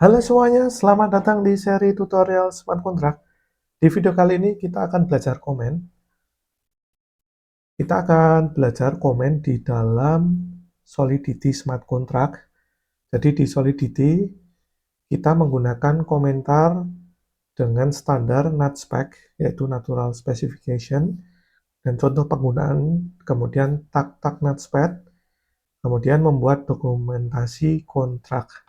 Halo semuanya, selamat datang di seri tutorial smart contract. Di video kali ini kita akan belajar komen. Kita akan belajar komen di dalam Solidity Smart Contract. Jadi di Solidity kita menggunakan komentar dengan standar NatSpec, yaitu Natural Specification, dan contoh penggunaan, kemudian tag-tag NatSpec, kemudian membuat dokumentasi kontrak.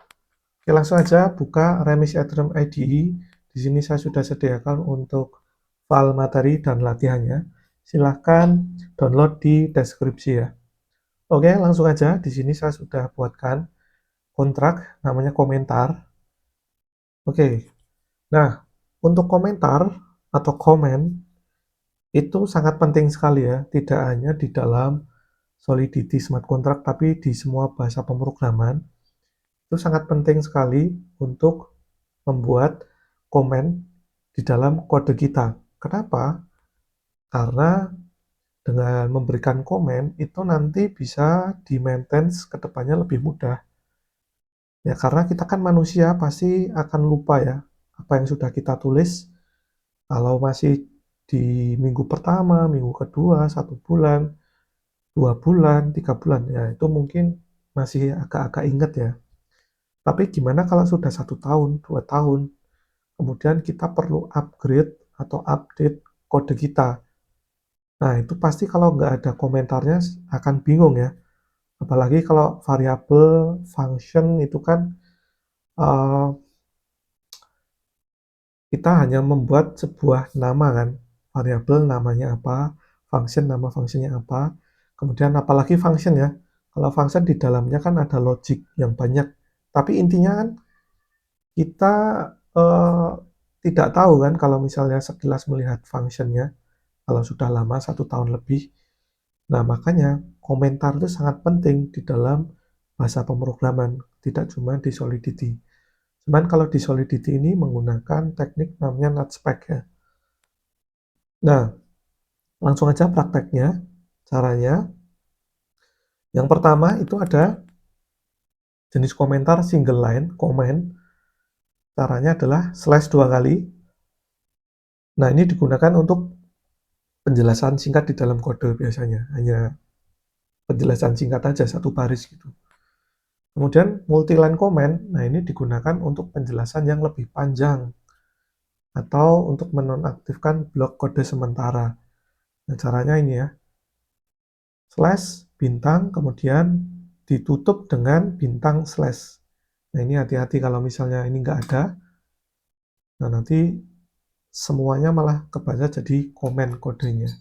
Oke, langsung aja buka Remis Ethereum IDE. Di sini saya sudah sediakan untuk file materi dan latihannya. Silahkan download di deskripsi ya. Oke, langsung aja. Di sini saya sudah buatkan kontrak, namanya komentar. Oke, nah untuk komentar atau komen itu sangat penting sekali ya. Tidak hanya di dalam Solidity Smart Contract, tapi di semua bahasa pemrograman. Itu sangat penting sekali untuk membuat komen di dalam kode kita. Kenapa? Karena dengan memberikan komen itu nanti bisa di-maintain ke depannya lebih mudah. Ya, karena kita kan manusia pasti akan lupa ya apa yang sudah kita tulis. Kalau masih di minggu pertama, minggu kedua, 1 bulan, 2 bulan, 3 bulan, ya itu mungkin masih agak-agak inget ya. Tapi gimana kalau sudah 1 tahun, 2 tahun, kemudian kita perlu upgrade atau update kode kita. Nah, itu pasti kalau nggak ada komentarnya akan bingung ya. Apalagi kalau variabel, function itu kan uh, kita hanya membuat sebuah nama kan. Variabel namanya apa, function nama fungsinya apa. Kemudian apalagi function ya. Kalau function di dalamnya kan ada logic yang banyak. Tapi intinya kan kita uh, tidak tahu kan kalau misalnya sekilas melihat functionnya, kalau sudah lama 1 tahun lebih. Nah, makanya komentar itu sangat penting di dalam bahasa pemrograman, tidak cuma di Solidity. Cuman kalau di Solidity ini menggunakan teknik namanya NatSpec ya. Nah, langsung aja prakteknya. Caranya, yang pertama itu ada jenis komentar single line, comment. Caranya adalah slash 2 kali. Nah, ini digunakan untuk penjelasan singkat di dalam kode biasanya. Hanya penjelasan singkat aja, 1 baris gitu. Kemudian multi-line comment, nah ini digunakan untuk penjelasan yang lebih panjang atau untuk menonaktifkan blok kode sementara. Nah, caranya ini ya, slash bintang, kemudian ditutup dengan bintang slash. Nah, ini hati-hati kalau misalnya ini nggak ada, nah nanti semuanya malah kebaca jadi komen kodenya.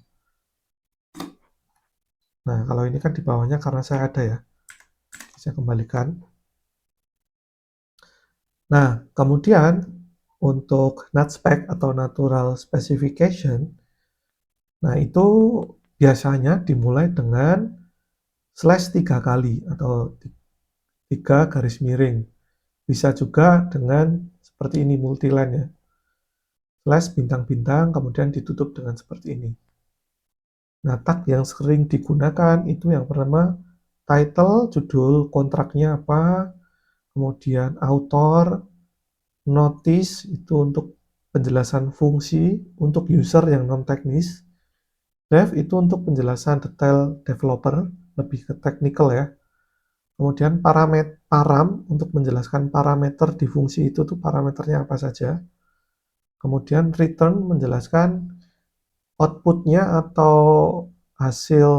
Nah, kalau ini kan di bawahnya karena saya ada ya, saya kembalikan. Nah, kemudian untuk NatSpec atau Natural Specification, nah itu biasanya dimulai dengan slash 3 kali atau 3 garis miring. Bisa juga dengan seperti ini multiline ya. Slash bintang-bintang kemudian ditutup dengan seperti ini. Nah, tag yang sering digunakan itu yang pertama title, judul kontraknya apa, kemudian author, notice itu untuk penjelasan fungsi untuk user yang non-teknis, dev itu untuk penjelasan detail developer, lebih ke technical ya. Kemudian param untuk menjelaskan parameter di fungsi itu tuh parameternya apa saja. Kemudian return menjelaskan outputnya atau hasil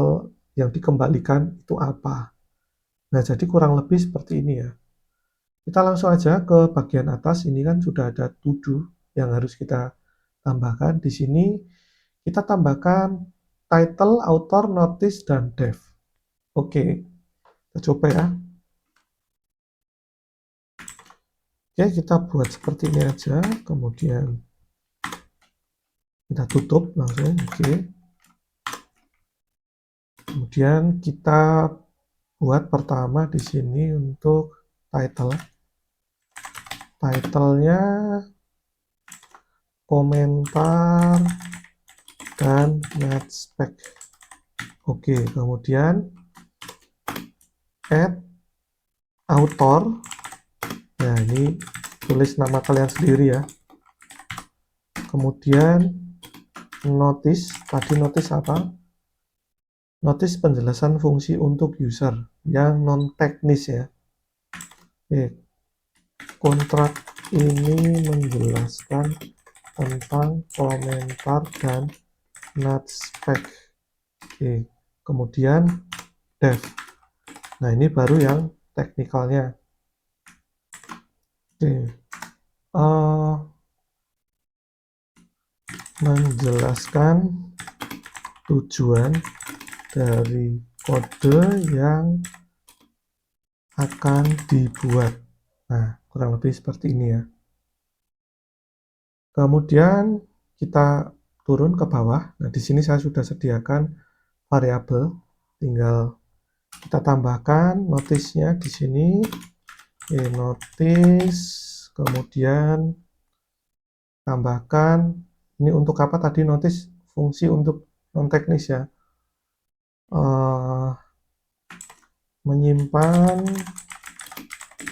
yang dikembalikan itu apa. Nah, jadi kurang lebih seperti ini ya. Kita langsung aja ke bagian atas. Ini kan sudah ada to do yang harus kita tambahkan. Di sini kita tambahkan title, author, notice, dan dev. Oke, kita coba ya. Oke, kita buat seperti ini aja. Kemudian kita tutup langsung. Oke. Kemudian kita buat pertama di sini untuk title. Title-nya komentar dan NatSpec. Oke, kemudian add author. Nah, ini tulis nama kalian sendiri ya. Kemudian notice, tadi notice apa? Notice penjelasan fungsi untuk user yang non teknis ya. Kontrak ini menjelaskan tentang komentar dan NatSpec. Kemudian dev. Nah, ini baru yang teknikalnya. Menjelaskan tujuan dari kode yang akan dibuat. Nah, kurang lebih seperti ini ya. Kemudian kita turun ke bawah. Nah, di sini saya sudah sediakan variabel, tinggal kita tambahkan notice-nya di sini. Notice, kemudian tambahkan ini untuk apa tadi notice, fungsi untuk non teknis ya. Menyimpan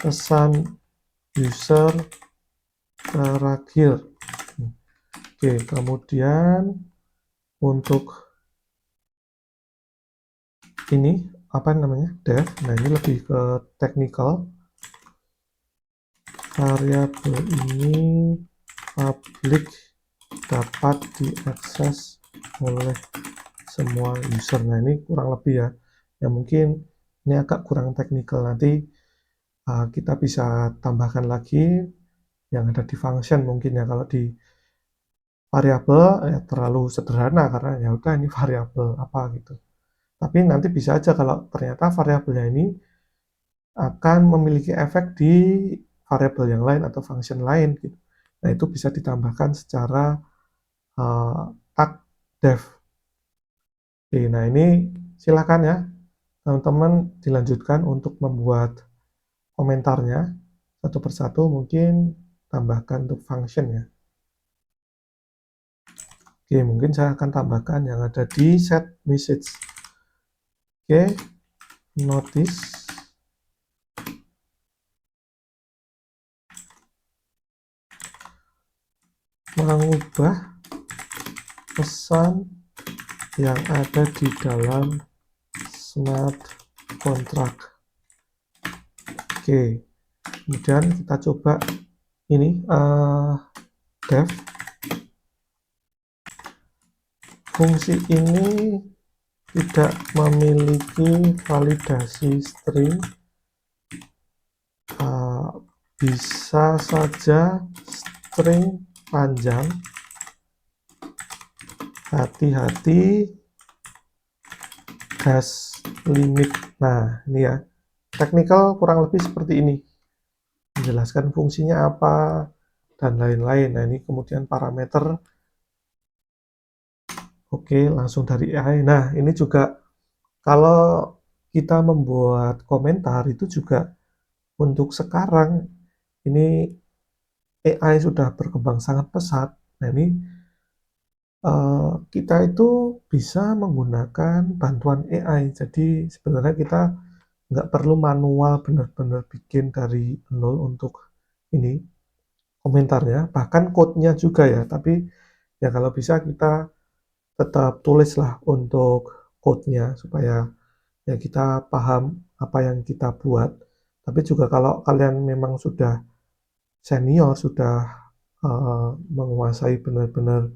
pesan user terakhir. Kemudian untuk ini apa namanya, dev. Nah, ini lebih ke technical. Variabel ini public, dapat diakses oleh semua user. Nah, ini kurang lebih ya. Ya mungkin ini agak kurang teknikal, nanti kita bisa tambahkan lagi yang ada di function mungkin ya. Kalau di variabel ya terlalu sederhana karena ya udah ini variabel apa gitu. Tapi nanti bisa aja kalau ternyata variabelnya ini akan memiliki efek di variabel yang lain atau function lain gitu. Nah, itu bisa ditambahkan secara tag dev. Nah ini silakan ya teman-teman dilanjutkan untuk membuat komentarnya satu persatu, mungkin tambahkan untuk function ya. Mungkin saya akan tambahkan yang ada di set message. Notice mengubah pesan yang ada di dalam smart contract. Kemudian kita coba ini dev. Fungsi ini tidak memiliki validasi string, bisa saja string panjang, hati-hati gas limit. Nah, ini ya, teknikal kurang lebih seperti ini, menjelaskan fungsinya apa dan lain-lain. Nah, ini kemudian parameter. Langsung dari AI. Nah, ini juga kalau kita membuat komentar itu juga untuk sekarang ini AI sudah berkembang sangat pesat. Nah, ini kita itu bisa menggunakan bantuan AI. Jadi sebenarnya kita nggak perlu manual benar-benar bikin dari nol untuk ini komentarnya, bahkan code-nya juga ya. Tapi ya kalau bisa kita tetap tulislah untuk code-nya supaya ya kita paham apa yang kita buat. Tapi juga kalau kalian memang sudah senior, sudah menguasai benar-benar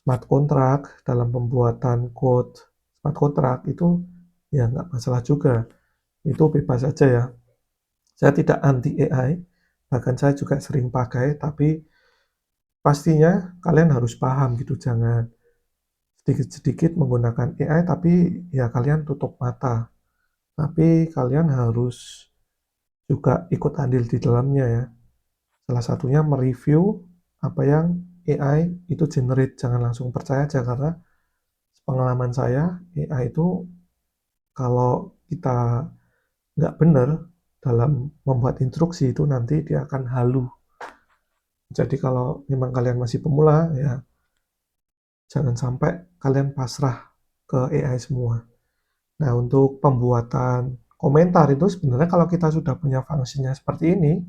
smart contract dalam pembuatan code smart contract, itu ya nggak masalah juga. Itu bebas saja ya. Saya tidak anti AI, bahkan saya juga sering pakai, tapi pastinya kalian harus paham gitu, jangan sedikit-sedikit menggunakan AI, tapi ya kalian tutup mata. Tapi kalian harus juga ikut andil di dalamnya ya. Salah satunya mereview apa yang AI itu generate. Jangan langsung percaya aja, karena pengalaman saya AI itu kalau kita nggak benar dalam membuat instruksi itu nanti dia akan halu. Jadi kalau memang kalian masih pemula ya jangan sampai kalian pasrah ke AI semua. Nah, untuk pembuatan komentar itu sebenarnya kalau kita sudah punya fungsinya seperti ini,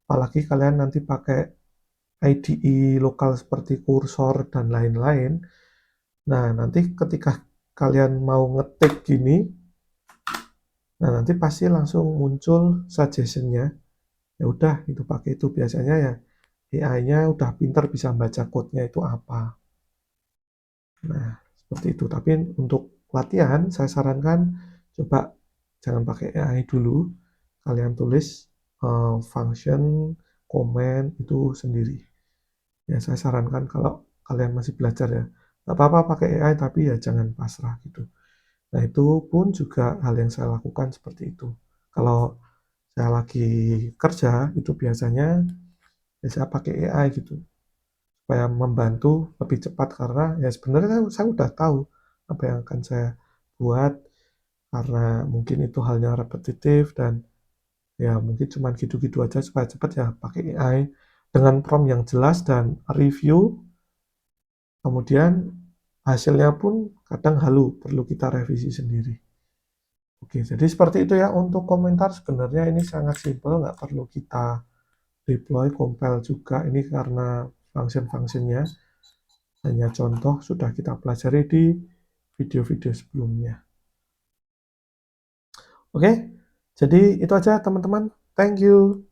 apalagi kalian nanti pakai IDE lokal seperti Cursor dan lain-lain. Nah, nanti ketika kalian mau ngetik gini, nah nanti pasti langsung muncul suggestion-nya. Ya udah, itu pakai itu biasanya ya AI-nya udah pinter bisa baca code-nya itu apa. Nah, seperti itu. Tapi untuk latihan, saya sarankan coba jangan pakai AI dulu. Kalian tulis function, comment itu sendiri. Ya, saya sarankan kalau kalian masih belajar ya, nggak apa-apa pakai AI, tapi ya jangan pasrah gitu. Nah, itu pun juga hal yang saya lakukan seperti itu. Kalau saya lagi kerja, itu biasanya ya saya pakai AI gitu. Supaya membantu lebih cepat karena ya sebenarnya saya udah tahu apa yang akan saya buat karena mungkin itu halnya repetitif dan ya mungkin cuma gitu-gitu aja supaya cepat ya pakai AI dengan prompt yang jelas dan review, kemudian hasilnya pun kadang halu perlu kita revisi sendiri. Oke, jadi seperti itu ya untuk komentar. Sebenarnya ini sangat simpel, nggak perlu kita deploy compile juga ini karena function-functionnya hanya contoh sudah kita pelajari di video-video sebelumnya. Oke, jadi itu aja teman-teman. Thank you.